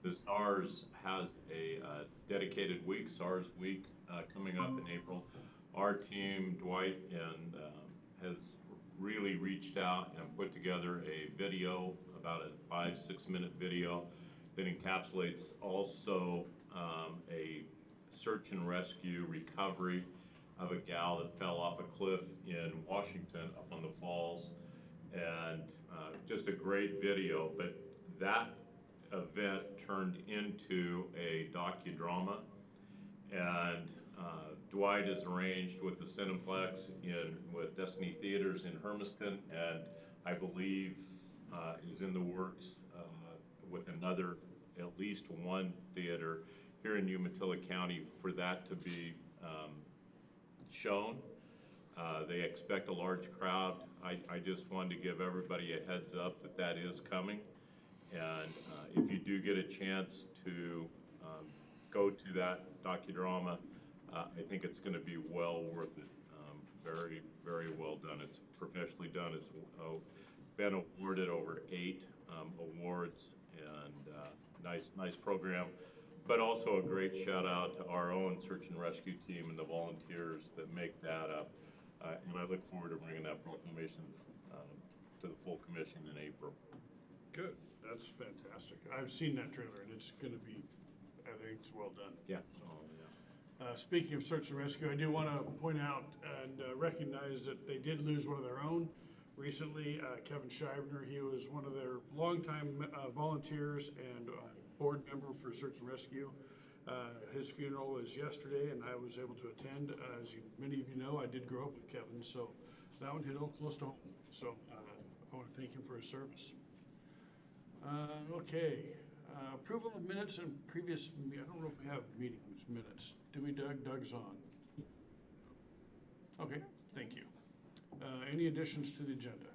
The SARS has a dedicated week, SARS week, coming up in April. Our team, Dwight, and has really reached out and put together a video, about a 5-6 minute video that encapsulates also a search and rescue recovery of a gal that fell off a cliff in Washington up on the falls, and just a great video. But that event turned into a docudrama, and Dwight is arranged with the Cineplex with Destiny Theaters in Hermiston, and I believe is in the works with another, at least one theater here in Umatilla County for that to be shown. They expect a large crowd. I just wanted to give everybody a heads up that that is coming. And if you do get a chance to go to that docudrama, I think it's going to be well worth it. Very, very well done. It's professionally done. It's been awarded over 8 awards, and nice program. But also a great shout out to our own search and rescue team and the volunteers that make that up. And I look forward to bringing that proclamation to the full commission in April. Good. That's fantastic. I've seen that trailer, and it's going to be, I think it's well done. Yeah. Speaking of search and rescue, I do want to point out and recognize that they did lose one of their own recently, Kevin Scheibner. He was one of their longtime volunteers and board member for search and rescue. His funeral was yesterday, and I was able to attend. As many of you know, I did grow up with Kevin, so that one hit close to home. So I want to thank him for his service. Okay, approval of minutes and previous, I don't know if we have meeting minutes. Do we, Doug? Doug's on. Okay, thank you. Any additions to the agenda?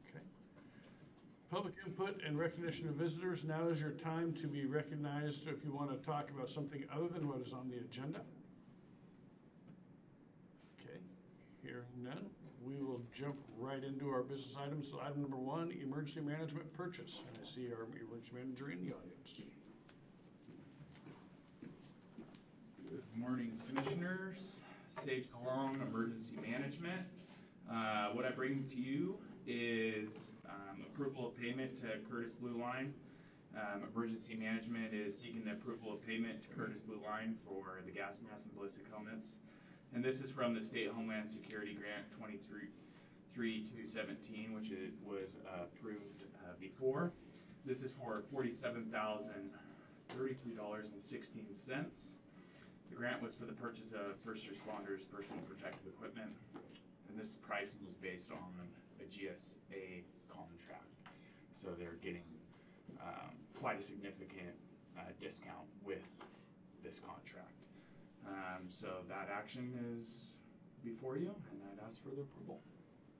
Okay. Public input and recognition of visitors. Now is your time to be recognized if you want to talk about something other than what is on the agenda. Okay, hearing none. We will jump right into our business items. So item number 1, emergency management purchase. And I see our emergency manager in the audience. Good morning, commissioners. Sage Long, emergency management. What I bring to you is approval of payment to Curtis Blue Line. Emergency management is seeking the approval of payment to Curtis Blue Line for the gas mask and ballistic helmets. And this is from the State Homeland Security Grant 23-217, which it was approved before. This is for $47,033.16. The grant was for the purchase of first responders' personal protective equipment, and this pricing was based on a GSA contract. So they're getting quite a significant discount with this contract. So that action is before you, and I'd ask for the approval.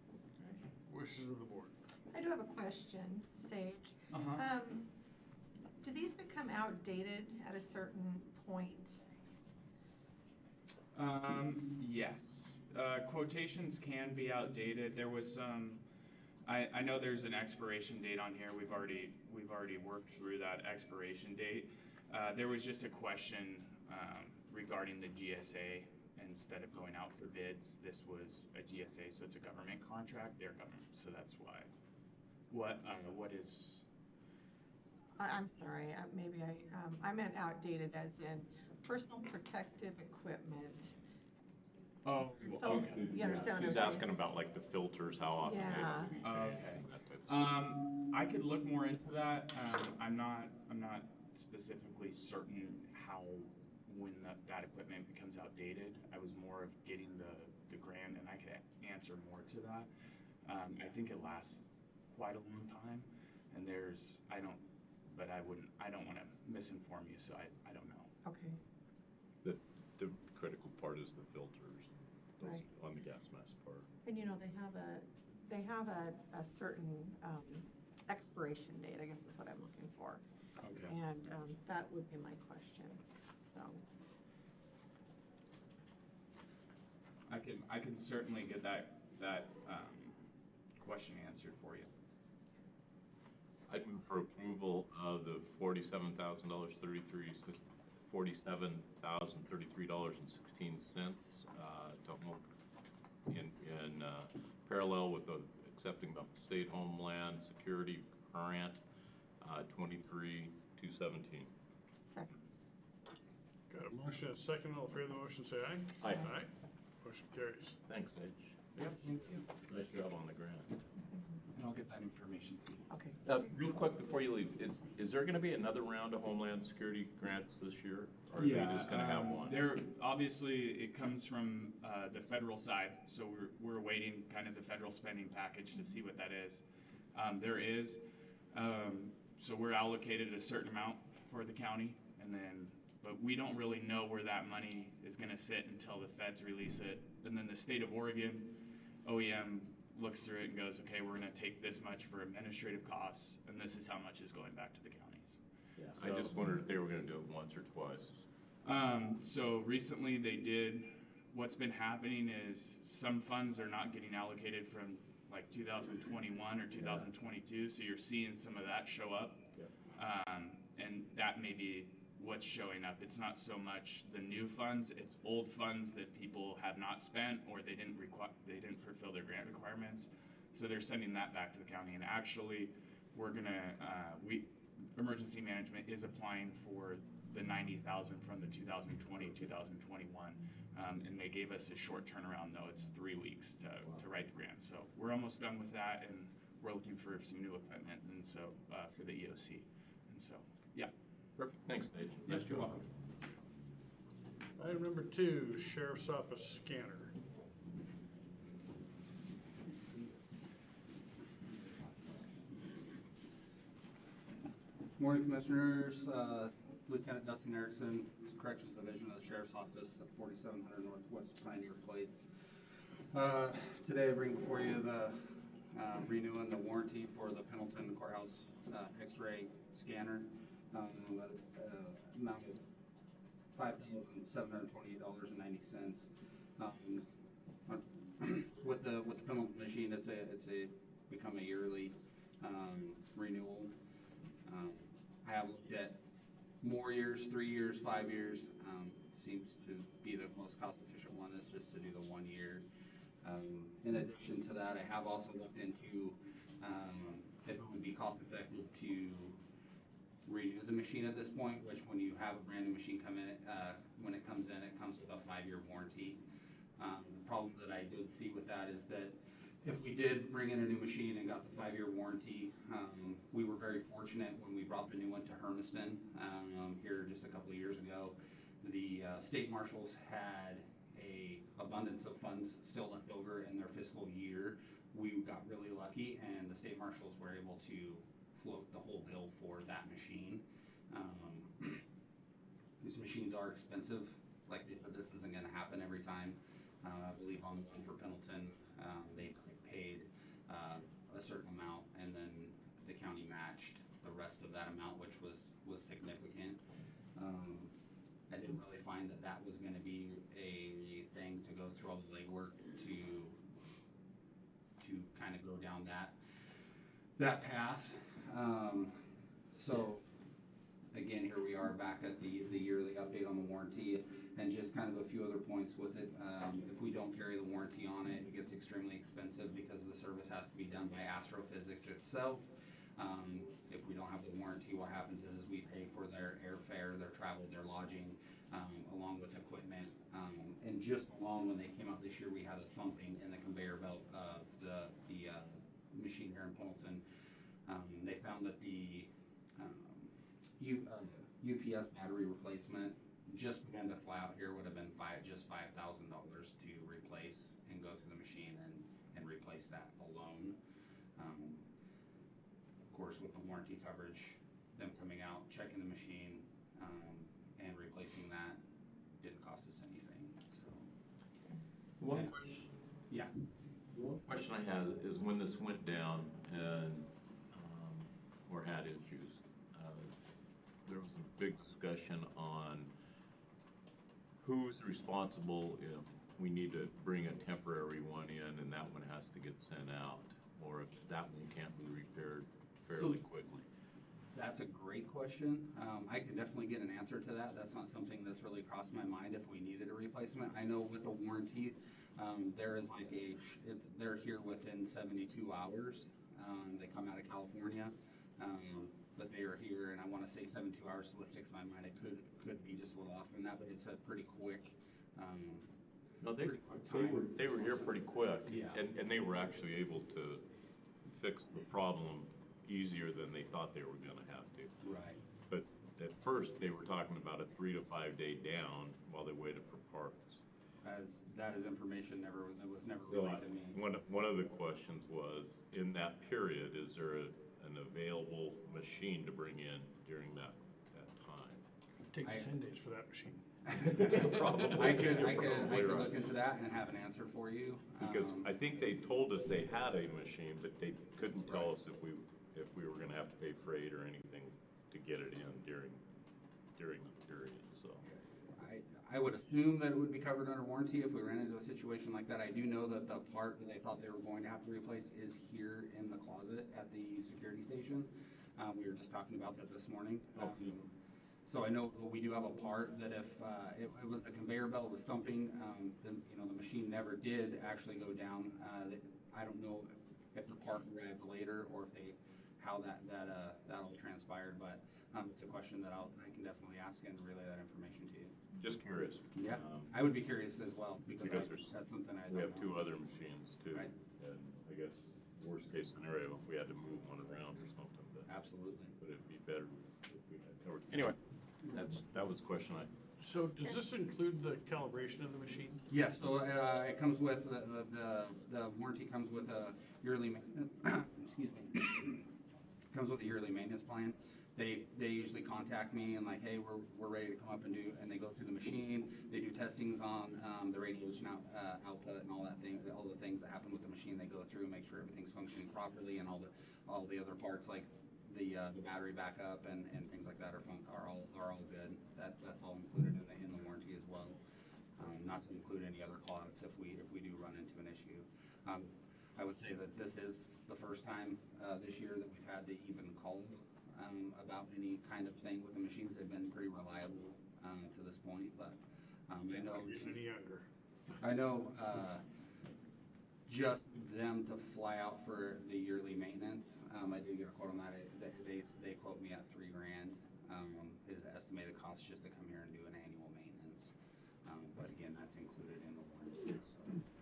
Okay. Wishes of the board. I do have a question, Sage. Do these become outdated at a certain point? Yes. Quotations can be outdated. There was some. I know there's an expiration date on here. We've already worked through that expiration date. There was just a question regarding the GSA. Instead of going out for bids, this was a GSA, so it's a government contract. They're government, so that's why. What is? I'm sorry. Maybe I meant outdated as in personal protective equipment. Oh, so okay. You understand She's what I'm asking about like the filters, how often Yeah. they have to be changed. Okay. That type of stuff. I could look more into that. I'm not specifically certain when that equipment becomes outdated. I was more of getting the grant, and I could answer more to that. I think it lasts quite a long time, and I don't want to misinform you, so I don't know. Okay. The critical part is the filters, those Right. on the gas mask part. And you know they have a certain expiration date. I guess is what I'm looking for. Okay. And that would be my question. So. I can certainly get that question answered for you. I'd move for approval of the $47,033.16 to home in parallel with the accepting the state homeland security grant 23-217. Second. Got a motion and a second. All in favor of the motion, say aye. Aye. Aye. Motion carries. Thanks, Edge. Yep, thank you. Nice job on the grant. And I'll get that information to you. Okay. Real quick before you leave, is there going to be another round of Homeland Security grants this year? Or are they just going to have one? There, obviously, it comes from the federal side, so we're waiting kind of the federal spending package to see what that is. There is, so we're allocated a certain amount for the county, and then, but we don't really know where that money is going to sit until the feds release it. And then the state of Oregon, OEM, looks through it and goes, okay, we're going to take this much for administrative costs, and this is how much is going back to the counties. Yeah, I just wondered if they were going to do it once or twice. So recently they did, what's been happening is some funds are not getting allocated from like 2021 or 2022, so you're seeing some of that show up. And that may be what's showing up. It's not so much the new funds, it's old funds that people have not spent or they didn't fulfill their grant requirements. So they're sending that back to the county. And actually, we're gonna, emergency management is applying for the 90,000 from the 2020, 2021. And they gave us a short turnaround though. It's 3 weeks to write the grant. So we're almost done with that, and we're looking for some new equipment, and so for the EOC. And so, yeah. Perfect. Thanks, Nate. Yes, Nice you're job. welcome. Item number 2, Sheriff's Office scanner. Morning, Commissioners. Lieutenant Dustin Erickson, Corrections Division of the Sheriff's Office at 4700 Northwest Pioneer Place. Today I bring before you the renewing the warranty for the Pendleton Courthouse X-ray scanner. Amount of $5,728.90. With the Pendleton machine, it's become a yearly renewal. I have looked at more years, 3 years, 5 years. Seems to be the most cost-efficient one is just to do the 1 year. In addition to that, I have also looked into if it would be cost-effective to renew the machine at this point, which when you have a brand new machine come in, when it comes in, it comes with a 5-year warranty. The problem that I did see with that is that if we did bring in a new machine and got the 5-year warranty, we were very fortunate when we brought the new one to Hermiston here just a couple of years ago. The state marshals had a abundance of funds still left over in their fiscal year. We got really lucky, and the state marshals were able to float the whole bill for that machine. These machines are expensive. Like they said, this isn't going to happen every time. I believe on the one for Pendleton, they paid a certain amount, and then the county matched the rest of that amount, which was significant. I didn't really find that was going to be a thing to go through all the legwork to kind of go down that path. So again, here we are back at the yearly update on the warranty, and just kind of a few other points with it. If we don't carry the warranty on it, it gets extremely expensive because the service has to be done by Astrophysics itself. If we don't have the warranty, what happens is we pay for their airfare, their travel, their lodging, along with equipment. And just along when they came out this year, we had a thumping in the conveyor belt of the machine here in Pendleton. They found that the UPS battery replacement just began to fly out here would have been just $5,000 to replace and go through the machine and replace that alone. Of course, with the warranty coverage, them coming out, checking the machine, and replacing that didn't cost us anything. So, One question. yeah. One question I had is when this went down and or had issues, there was a big discussion on who's responsible if we need to bring a temporary one in and that one has to get sent out, or if that one can't be repaired fairly quickly. That's a great question. I can definitely get an answer to that. That's not something that's really crossed my mind if we needed a replacement. I know with the warranty, there is like they're here within 72 hours. They come out of California, but they are here, and I want to say 72 hours is what sticks in my mind. It could be just a little off from that, but it's a pretty quick. No, they were here pretty quick. Yeah. And they were actually able to fix the problem easier than they thought they were gonna have to. Right. But at first, they were talking about a 3 to 5 day down while they waited for parts. That is information was never So relayed to me. one of the questions was, in that period, is there an available machine to bring in during that time? Take 10 days for that machine. Probably. I could You're probably right. look into that and have an answer for you. Because I think they told us they had a machine, but they couldn't tell us if we were gonna have to pay freight or anything to get it in during the period, so. I would assume that it would be covered under warranty if we ran into a situation like that. I do know that the part that they thought they were going to have to replace is here in the closet at the security station. We were just talking about that this morning. So I know we do have a part that if it was the conveyor belt was thumping, then the machine never did actually go down. I don't know if the part arrived later or if how that all transpired, but it's a question that I can definitely ask and relay that information to you. Just curious. Yeah, I would be curious as well because that's something We have 2 other machines too. Right. And I guess worst case scenario, if we had to move one around or something, Absolutely. but it'd be better if we had covered. Anyway, that was the question So does this include the calibration of the machine? Yes, so it comes with the warranty comes with a yearly excuse me comes with a yearly maintenance plan. They usually contact me and like, hey, we're ready to come up and they go through the machine. They do testings on the radiation output and all the things that happen with the machine. They go through, make sure everything's functioning properly, and all the other parts like the battery backup and things like that are all good. That's all included in the warranty as well. Not to include any other costs if we do run into an issue. I would say that this is the first time this year that we've had to even call about any kind of thing with the machines. They've been pretty reliable to this point, but I know Any younger? I know just them to fly out for the yearly maintenance. I do get a quote on that. They quote me at $3,000 is the estimated cost just to come here and do an annual maintenance. But again, that's included in the warranty, so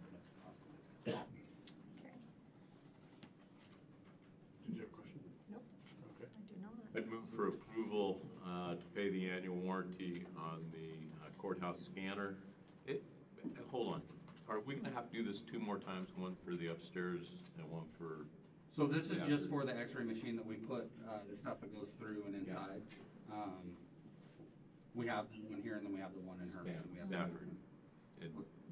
that's a cost that's good. Okay. Did you have a question? Nope, Okay. I do not. I'd move for approval to pay the annual warranty on the courthouse scanner. Hold on. Are we gonna have to do this 2 more times, one for the upstairs and one for? So this is just for the x-ray machine that we put the stuff that goes through and inside. We have the one here and then we have the one in Hermiston. We have Stafford.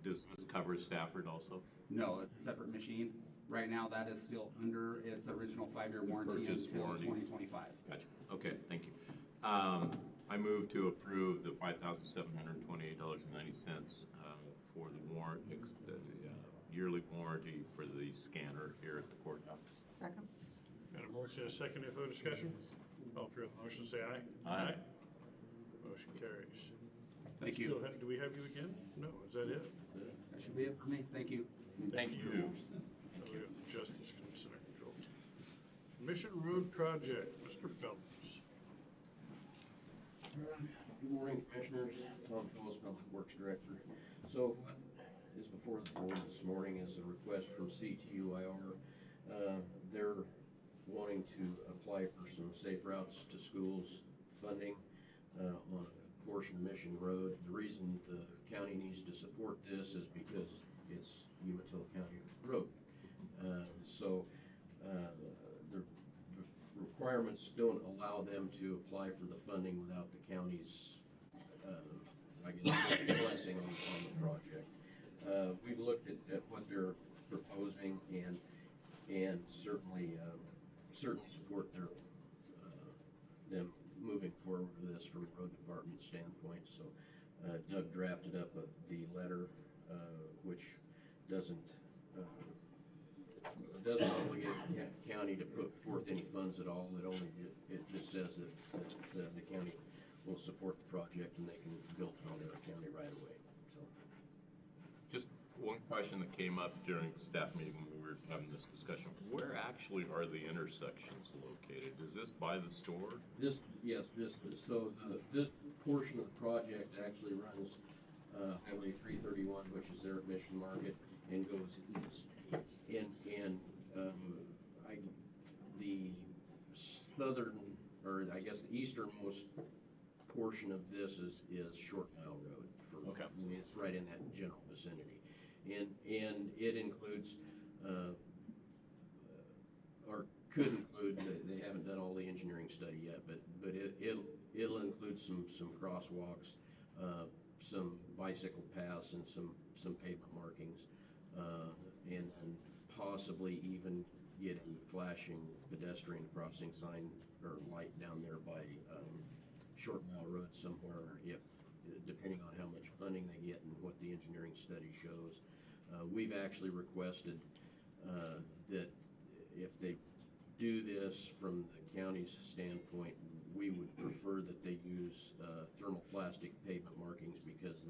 Does this cover Stafford also? No, it's a separate machine. Right now, that is still under its original 5-year warranty Purchase until warranty. 2025. Gotcha. Okay, thank you. I move to approve the $5,728.90 for the yearly warranty for the scanner here at the courthouse. Second? Got a motion and a second. Any further discussion? All in favor of the motion, say aye. Aye. Motion carries. Thank you. Do we have you again? No, is that it? That should be it for me. Thank you. Thank you. Thank you. Justice Center Control. Mission Road Project, Mr. Phelps. Good morning, Commissioners. Tom Phillips, Public Works Director. So what is before the board this morning is a request from CTUIR. They're wanting to apply for some safe routes to schools funding on a portion of Mission Road. The reason the county needs to support this is because it's Umatilla County road. The requirements don't allow them to apply for the funding without the county's, blessing on the project. We've looked at what they're proposing and certainly support them moving forward with this from a road department standpoint. So Doug drafted up the letter, which doesn't doesn't obligate the county to put forth any funds at all. It just says that the county will support the project and they can build it on their county right away, so. Just one question that came up during staff meeting when we were having this discussion. Where actually are the intersections located? Is this by the store? This portion of the project actually runs Highway 331, which is there at Mission Market, and goes east. The southern, or I guess the easternmost portion of this is Short Mile Road. Okay. I mean, it's right in that general vicinity. And it includes, or could include, they haven't done all the engineering study yet, but it'll include some crosswalks, some bicycle paths, and some pavement markings, and possibly even get a flashing pedestrian crossing sign or light down there by Short Mile Road somewhere, if depending on how much funding they get and what the engineering study shows. We've actually requested that if they do this from the county's standpoint, we would prefer that they use thermoplastic pavement markings because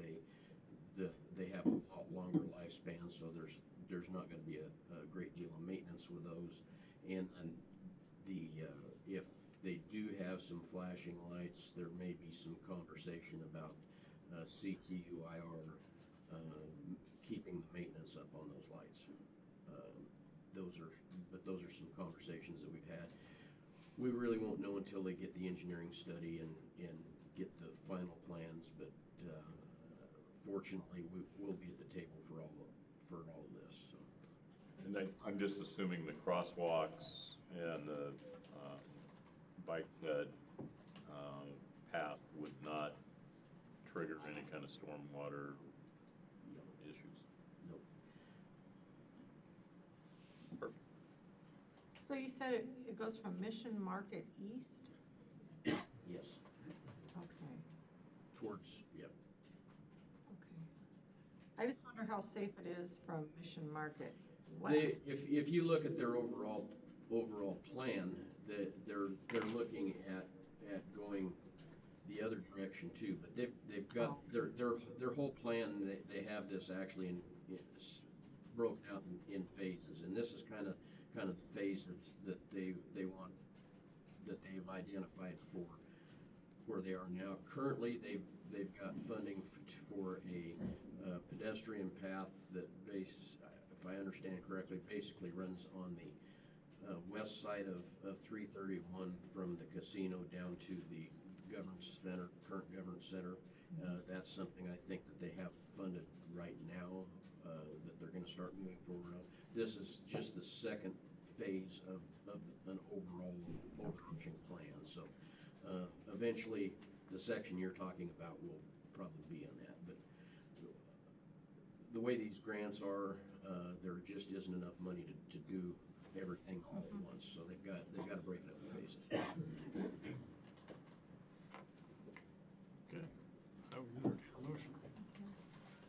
they have a lot longer lifespan, so there's not going to be a great deal of maintenance with those. And if they do have some flashing lights, there may be some conversation about CTUIR keeping the maintenance up on those lights. Those are some conversations that we've had. We really won't know until they get the engineering study and get the final plans, but fortunately we'll be at the table for all of this. So. And I'm just assuming the crosswalks and the bike path would not trigger any kind of stormwater issues. Nope. Perfect. So you said it goes from Mission Market east? Yes. Okay, Towards, yep. okay. I just wonder how safe it is from Mission Market They, west. if you look at their overall plan, they're looking at going the other direction too. But they've got their whole plan. They have this actually it's broken out in phases, and this is kind of the phase that they want, that they've identified for where they are now. Currently, they've got funding for a pedestrian path that if I understand correctly, basically runs on the west side of 331 from the casino down to the current governance center. That's something I think that they have funded right now, that they're going to start moving forward on. This is just the second phase of an overall overarching plan. So eventually, the section you're talking about will probably be in that. But the way these grants are, there just isn't enough money to do everything all at once. So they've got to break it up in phases. Okay. I would entertain a motion.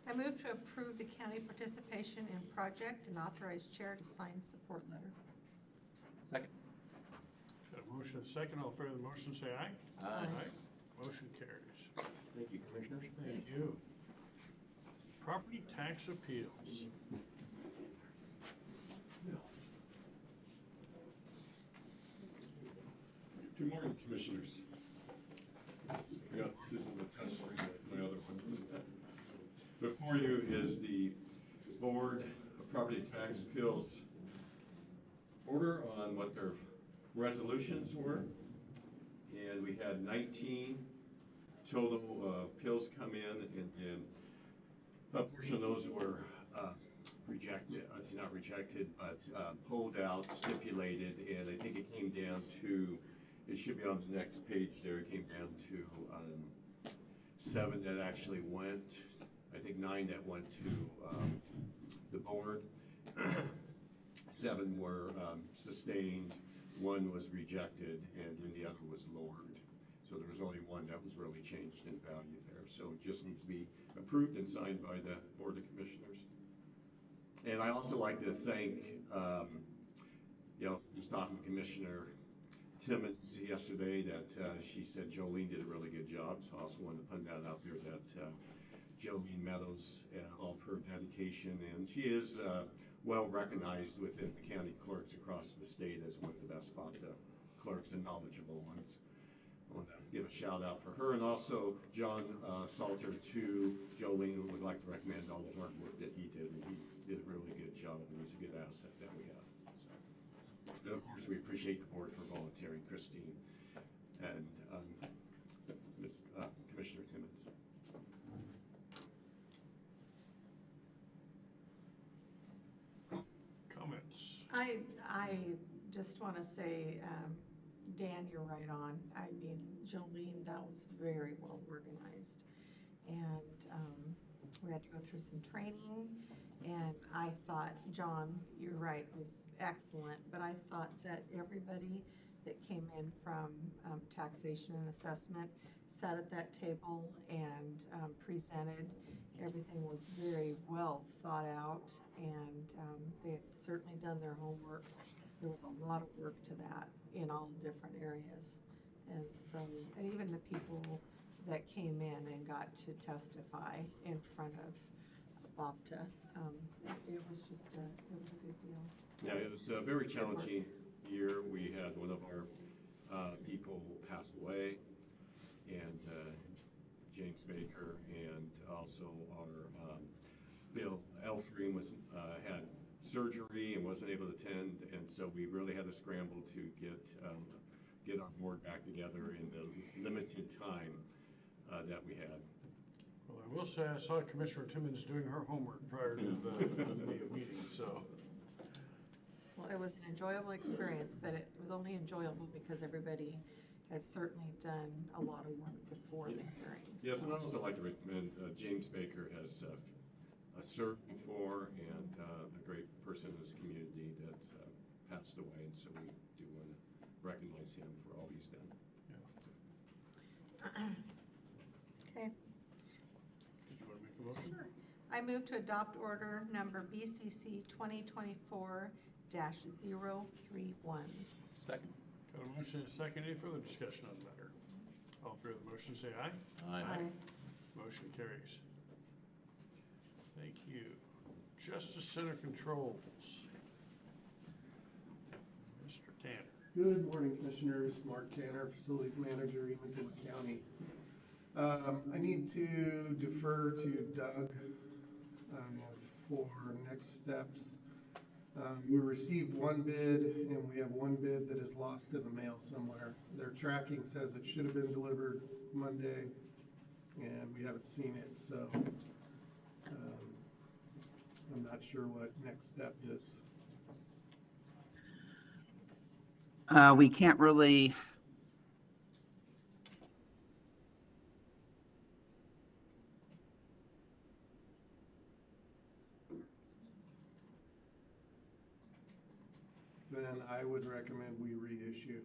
I move to approve the county participation in project and authorize chair to sign support letter. Second. Got a motion and a second. All in favor of the motion, say aye. Aye. Motion carries. Thank you, Commissioners. Thank you. Property tax appeals. Good morning, Commissioners. Yeah, this isn't a test screen like my other one. Before you is the Board of Property Tax Appeals order on what their resolutions were. And we had 19 total appeals come in, and a portion of those were rejected, not rejected, but pulled out, stipulated, and I think it came down to, it should be on the next page there, it came down to 7 that actually went, I think 9 that went to the board. 7 were sustained, 1 was rejected, and then the other was lowered. So there was only 1 that was really changed in value there. So it just needs to be approved and signed by the Board of Commissioners. And I also like to thank, I was talking to Commissioner Timmons yesterday that she said Jolene did a really good job. So I also wanted to put that out there that Jolene Meadows, all of her dedication, and she is well recognized within the county clerks across the state as one of the best clerks and knowledgeable ones. I want to give a shout out for her, and also John Salter to Jolene would like to recommend all the hard work that he did, and he did a really good job, and he's a good asset that we have. So, and of course, we appreciate the board for volunteering Christine and Commissioner Timmons. Comments? I just want to say, Dan, you're right on. I mean, Jolene, that was very well organized. And we had to go through some training. And I thought, John, you're right, was excellent. But I thought that everybody that came in from taxation and assessment sat at that table and presented. Everything was very well thought out, and they had certainly done their homework. There was a lot of work to that in all different areas. And so, and even the people that came in and got to testify in front of BOPTA, it was just it was a good deal. So, Yeah, it was a very challenging year. We had one of our people pass away, and James Baker, and also our Bill Elfring had surgery and wasn't able to attend, and so we really had to scramble to get our board back together in the limited time that we had. Well, I will say I saw Commissioner Timmons doing her homework prior to the meeting, so. well, it was an enjoyable experience, but it was only enjoyable because everybody has certainly done a lot of work before the hearings. Yes, and I'd also like to recommend James Baker has served before, and a great person in this community that's passed away, and so we do want to recognize him for all he's done. Okay. Did you want to make the motion? Sure. I move to adopt order number BCC 2024-031. Second. Got a motion and a second. Any further discussion on the matter? All in favor of the motion, say aye. Aye. Motion carries. Thank you. Justice Center Controls. Mr. Tanner. Good morning, Commissioners. Mark Tanner, Facilities Manager, Umatilla County. I need to defer to Doug for next steps. We received one bid, and we have one bid that is lost in the mail somewhere. Their tracking says it should have been delivered Monday, and we haven't seen it, so I'm not sure what next step is. We can't really. Then I would recommend we reissue.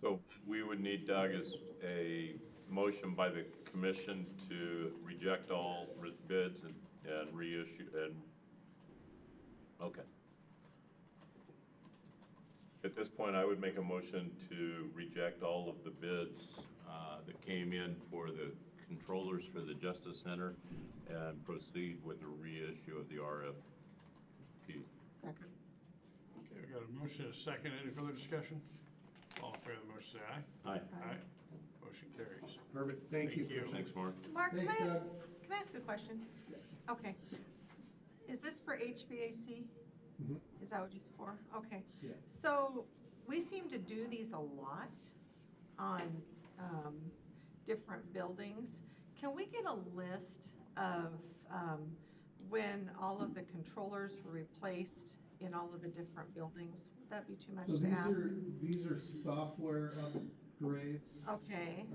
So we would need, Doug, as a motion by the commission to reject all bids and reissue, and, okay. At this point, I would make a motion to reject all of the bids that came in for the controllers for the Justice Center and proceed with the reissue of the RFP. Second. Okay, we got a motion and a second. Any further discussion? All in favor of the motion, say aye. Aye. Aye. Motion carries. Perfect, thank you. Thanks, Mark. Mark, can Thanks, Doug. I ask a question? Okay. Is this for HVAC? Mhm. Is that what it's for? Okay. Yeah. So we seem to do these a lot on different buildings. Can we get a list of when all of the controllers were replaced in all of the different buildings? Would that be too much So to ask? these are software upgrades. Okay.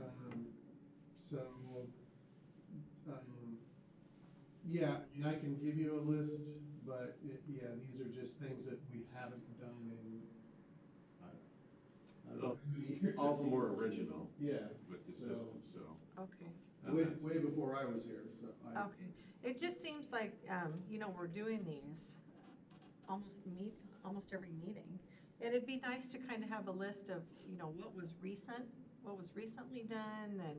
Yeah, and I can give you a list, but yeah, these are just things that we haven't done in, I don't know, years. All of them were original Yeah, with the So- system, so. Okay. way before I was here, so I. Okay. It just seems like, we're doing these almost every meeting. And it'd be nice to kind of have a list of, what was recently done and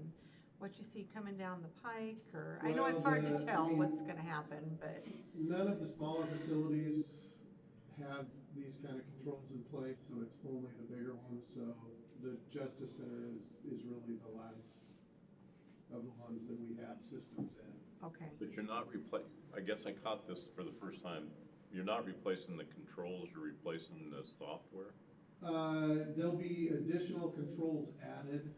what you see coming down the pike, or, I know it's hard to tell what's gonna happen, but, None of the smaller facilities have these kind of controls in place, so it's only the bigger ones. So the Justice Center is really the last of the ones that we have systems in. okay. But you're not I guess I caught this for the first time. You're not replacing the controls, you're replacing the software? There'll be additional controls added,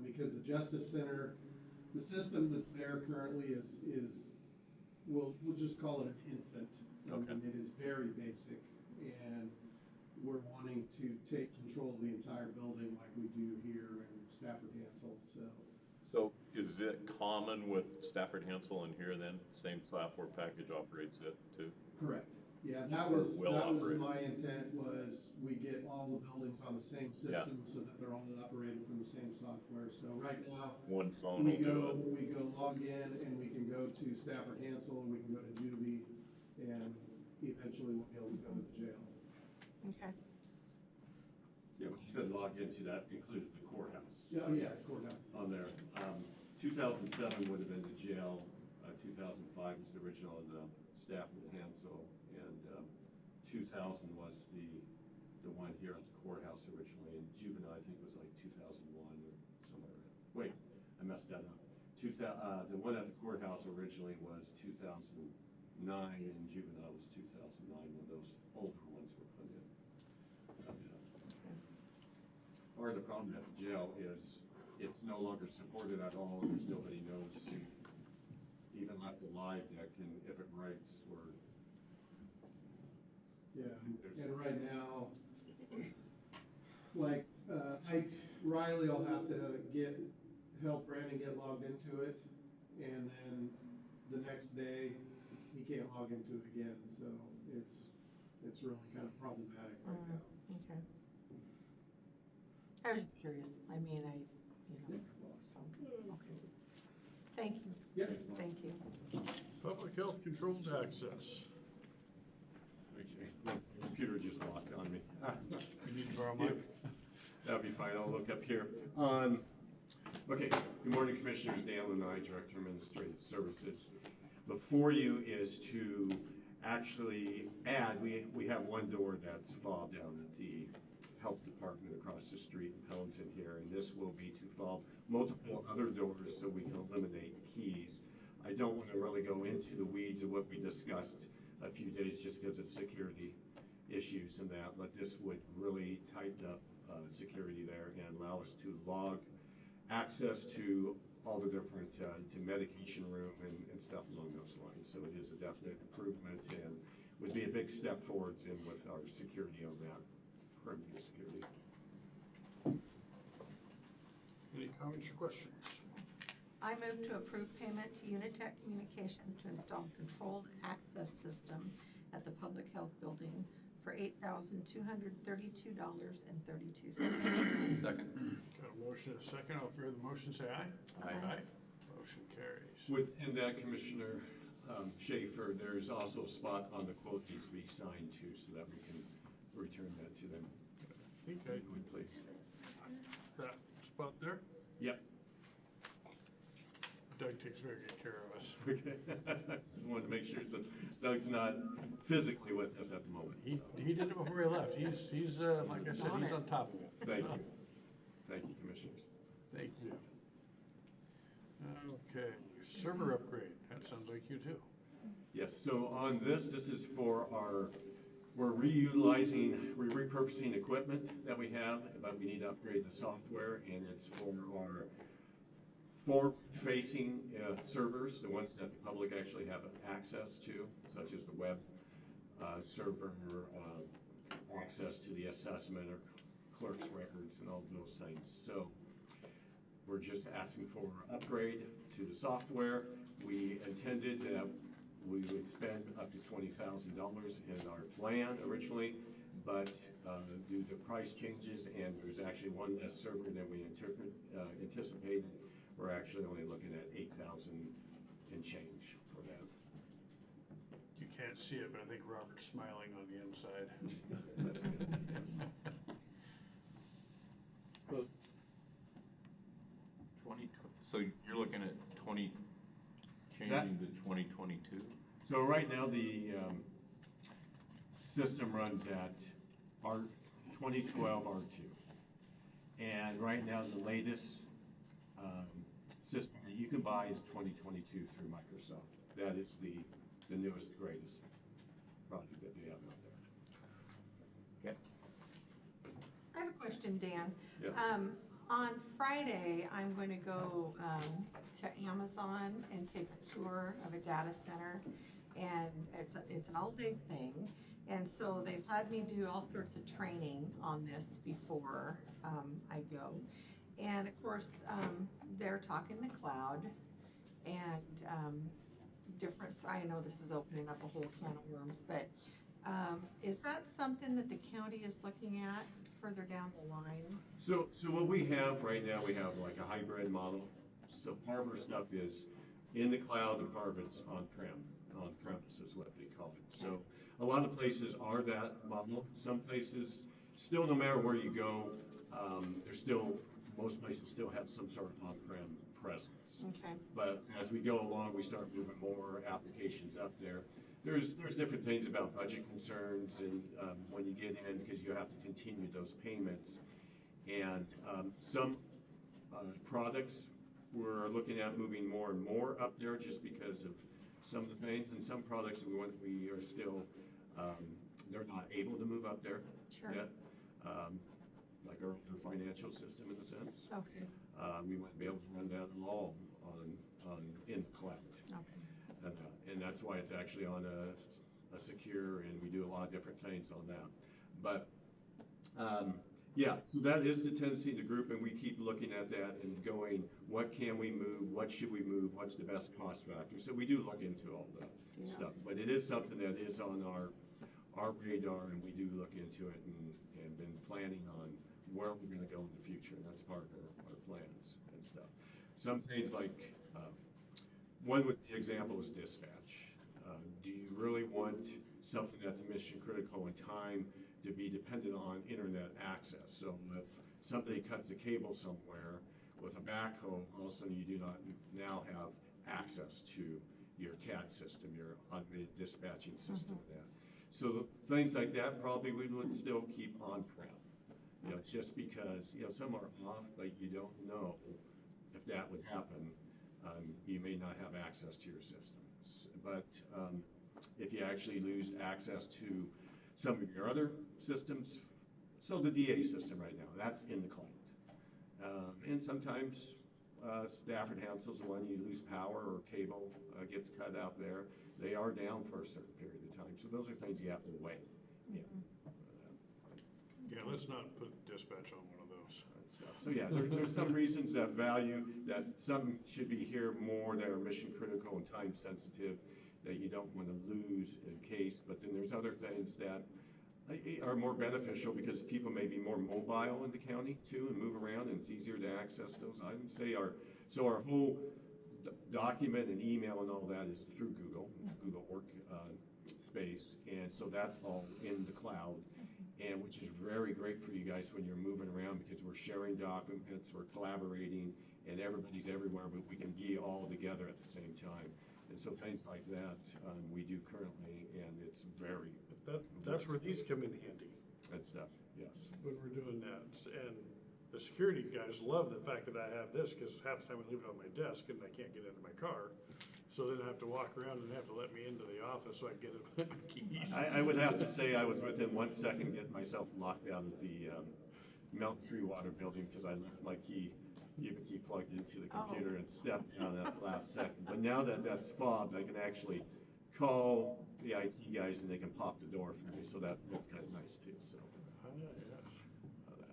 because the Justice Center, the system that's there currently is we'll just call it an infant. Okay. It is very basic, and we're wanting to take control of the entire building like we do here in Stafford Hansel, So is it common with Stafford Hansel and here then, same software package operates it too? Correct. Yeah, that was Well operated. my intent, was we get all the buildings on the same Yeah. system so that they're all operating from the same software. So right now, One phone we will do it. go log in and we can go to Stafford Hansel, we can go to Juvie, and eventually we'll be able to go to the jail. Okay. Yeah, when you said log into, that included the courthouse. Yeah, courthouse. On there. 2007 would have been the jail, 2005 was the original in the Stafford Hansel, and 2000 was the one here at the courthouse originally, and juvenile, I think, was like 2001 or somewhere. Wait, I messed that up. The one at the courthouse originally was 2009, and juvenile was 2009 when those older ones were put in. Part of the problem at the jail is it's no longer supported at all. There's nobody knows, even left alive, that can, if it breaks, or Yeah, and right now, like, Riley will have to help Brandon get logged into it, and then the next day, he can't log into it again, so it's really kind of problematic right now. Okay. I was just curious. I mean, Yeah. so, okay. Thank you. Yeah. Thank you. Public health controls access. okay, my computer just locked on me. You need to borrow mine? That'll be fine, I'll look up here. Okay, good morning, Commissioners. Dan Lanai, Director of Administrative Services. Before you is to actually add, we have one door that's fobbed down at the Health Department across the street in Pelhamton here, and this will be to fob multiple other doors so we can eliminate keys. I don't want to really go into the weeds of what we discussed a few days just because of security issues and that, but this would really tighten up security there and allow us to log access to all the different, to medication room and stuff along those lines. So it is a definite improvement and would be a big step forwards in with our security on that, perimeter security. Any comments or questions? I move to approve payment to Unitech Communications to install controlled access system at the Public Health Building for $8,232.32. Second. Got a motion and a second. All in favor of the motion, say aye. Aye. Motion carries. Within that, Commissioner Schaefer, there's also a spot on the quote needs to be signed too, so that we can return that to them. I think I, Please. that spot there, Yep. Doug takes very good care of us. Okay. Just wanted to make sure so Doug's not physically with us at the moment. He so. did it before he left. He's like I said, he's on top of it. Thank So, you. Thank you, Commissioners. Thank you. Okay, server upgrade. That sounds like you too. Yes, so on this is for we're repurposing equipment that we have, but we need to upgrade the software, and it's for our forward-facing servers, the ones that the public actually have access to, such as the web server, access to the assessment or clerk's records and all those things. So we're just asking for upgrade to the software. We intended that we would spend up to $20,000 in our plan originally, but due to price changes and there's actually one less server than we anticipated, we're actually only looking at $8,000 and change for that. can't see it, but I think Robert's smiling on the inside. So, 20, so you're looking at 20, changing to 2022? So right now, the system runs at R 2012 R2. And right now, the latest system that you can buy is 2022 through Microsoft. That is the newest, greatest product that they have out there. Okay. I have a question, Dan. Yes. On Friday, I'm going to go to Amazon and take a tour of a data center. And it's an all-day thing. And so they've had me do all sorts of training on this before I go. And of course, they're talking the cloud and different, I know this is opening up a whole can of worms, but is that something that the county is looking at further down the line? So what we have right now, we have like a hybrid model. So part of our stuff is in the cloud and part of it's on-premise is what they call it. So a lot of places are that model. Some places, still no matter where you go, most places still have some sort of on-prem presence. Okay. But as we go along, we start moving more applications up there. There's different things about budget concerns and when you get in, because you have to continue those payments. And some products we're looking at moving more and more up there just because of some of the things. And some products we are still, they're not able to move up there Sure. yet. Like our financial system in a sense. Okay. We wouldn't be able to run that at all in the cloud. Okay. And that's why it's actually on a secure, and we do a lot of different things on that. But yeah, so that is the tendency of the group, and we keep looking at that and going, what can we move? What should we move? What's the best cost factor? So we do look into all that stuff, but it is something that is on our radar, and we do look into it and been planning on where we're going to go in the future, and that's part of our plans and stuff. Some things like, one with the example is dispatch. Do you really want something that's mission critical in time to be dependent on internet access? So if somebody cuts a cable somewhere with a backhoe, all of a sudden you do not now have access to your CAD system, your automated dispatching system of that. So things like that probably we would still keep on-prem. Just because, some are off, but you don't know if that would happen. You may not have access to your systems. But if you actually lose access to some of your other systems, so the DA system right now, that's in the cloud. And sometimes Stafford Hansell's one, you lose power or cable gets cut out there. They are down for a certain period of time. So those are things you have to weigh. Yeah. Yeah, let's not put dispatch on one of those. So yeah, there's some reasons that value, that some should be here more that are mission critical and time sensitive that you don't want to lose in case, but then there's other things that are more beneficial because people may be more mobile in the county too and move around, and it's easier to access those items. So our whole document and email and all that is through Google Workspace, and so that's all in the cloud. And which is very great for you guys when you're moving around because we're sharing documents, we're collaborating, and everybody's everywhere, but we can be all together at the same time. And so things like that we do currently, and it's very. That's where these come in handy. That stuff, yes. When we're doing that. And the security guys love the fact that I have this because half the time I leave it on my desk and I can't get into my car. So then I have to walk around and they have to let me into the office so I can get my keys. I would have to say I was within 1 second getting myself locked out of the Mountain Free Water building because I left my key, YubiKey plugged into the computer and stepped down at the last second. But now that that's fobbed, I can actually call the IT guys and they can pop the door for me. So that's kind of nice too. So.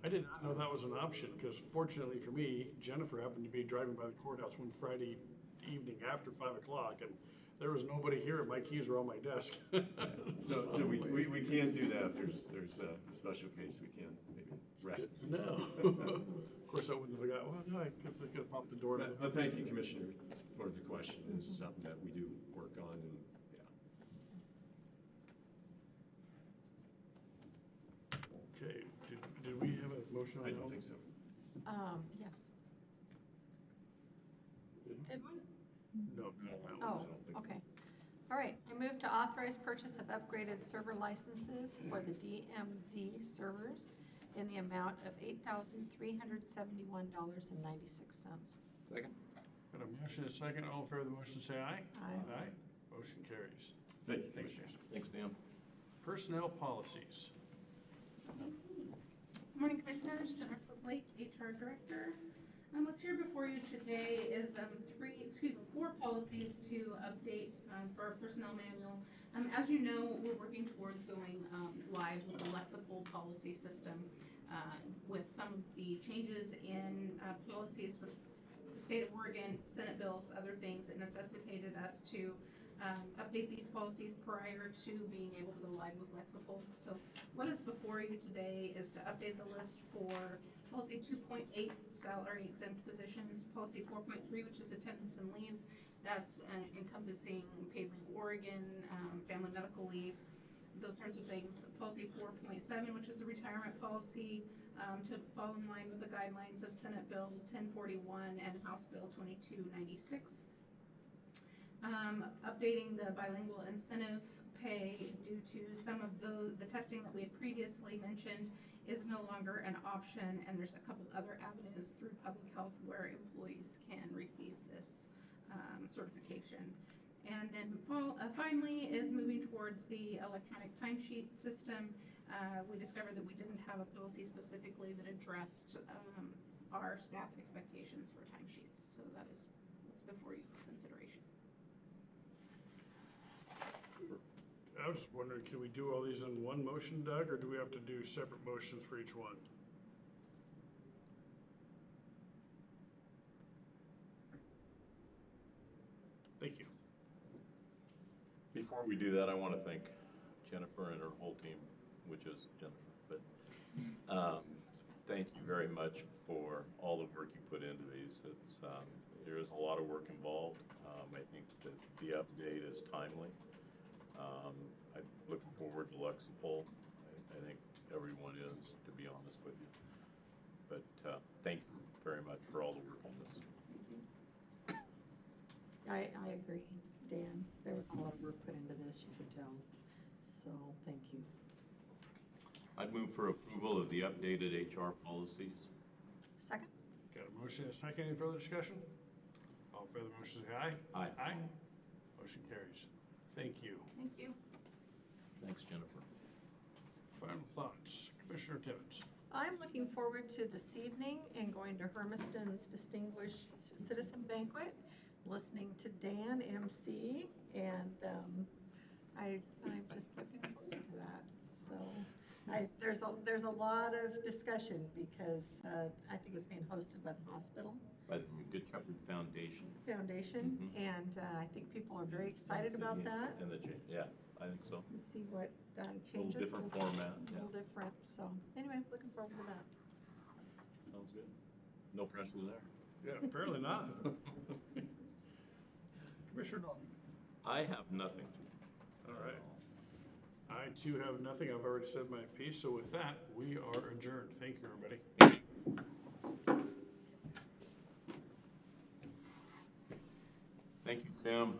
I did not know that was an option because fortunately for me, Jennifer happened to be driving by the courthouse one Friday evening after 5 o'clock and there was nobody here and my keys were on my desk. So we can do that if there's a special case we can maybe rest. No. Of course I wouldn't have got, well, no, I could have popped the door. But thank you, Commissioner, for the question. It's something that we do work on and yeah. motion on I that don't one? think so. Yes. Did we? Did we? No, not that one. Oh, okay. All right, I move to authorize purchase of upgraded server licenses for the DMZ servers in the amount of $8,371.96. Second. Got a motion and a second. All in favor of the motion, say aye. Aye. Aye. Motion carries. Thank you, Thanks, Commissioners. Jason. Thanks, Dan. Personnel policies. Good morning, Commissioners. Jennifer Blake, HR Director. What's here before you today is four policies to update for our personnel manual. As you know, we're working towards going live with the Lexipol policy system with some of the changes in policies with the state of Oregon, Senate bills, other things that necessitated us to update these policies prior to being able to go live with Lexipol. So what is before you today is to update the list for policy 2.8, salary exempt positions, policy 4.3, which is attendance and leaves. That's encompassing paid leave Oregon, family medical leave, those sorts of things. Policy 4.7, which is the retirement policy, to fall in line with the guidelines of Senate Bill 1041 and House Bill 2296. Updating the bilingual incentive pay due to some of the testing that we had previously mentioned is no longer an option, and there's a couple other avenues through public health where employees can receive this certification. And then finally is moving towards the electronic timesheet system. We discovered that we didn't have a policy specifically that addressed our staff expectations for timesheets, so that is what's before you for consideration. I was just wondering, can we do all these in one motion, Doug, or do we have to do separate motions for each one? Thank you. Before we do that, I want to thank Jennifer and her whole team, which is Jennifer, but thank you very much for all the work you put into these. There is a lot of work involved. I think that the update is timely. I'm looking forward to Lexipol. I think everyone is, to be honest with you. But thank you very much for all the work on this. I agree, Dan. There was a lot of work put into this, you could tell. So, thank you. I'd move for approval of the updated HR policies. Second? Got a motion and a second. Any further discussion? All in favor of the motion, say aye. Aye. Aye. Motion carries. Thank you. Thank you. Thanks, Jennifer. Final thoughts. Commissioner Tibbetts. I'm looking forward to this evening and going to Hermiston's Distinguished Citizen Banquet, listening to Dan MC, and I'm just looking forward to that. So there's a lot of discussion because I think it's being hosted by the hospital By the Good Shepherd Foundation. and I think people are very excited about that. And the change, yeah, I think so. And see what changes. A little different format, A yeah. little different. So anyway, looking forward to that. Sounds good. No pressure there. Yeah, apparently not. Commissioner Dahl. I have nothing. All right. I too have nothing. I've already said my piece. So with that, we are adjourned. Thank you, everybody. Thank you, Tim.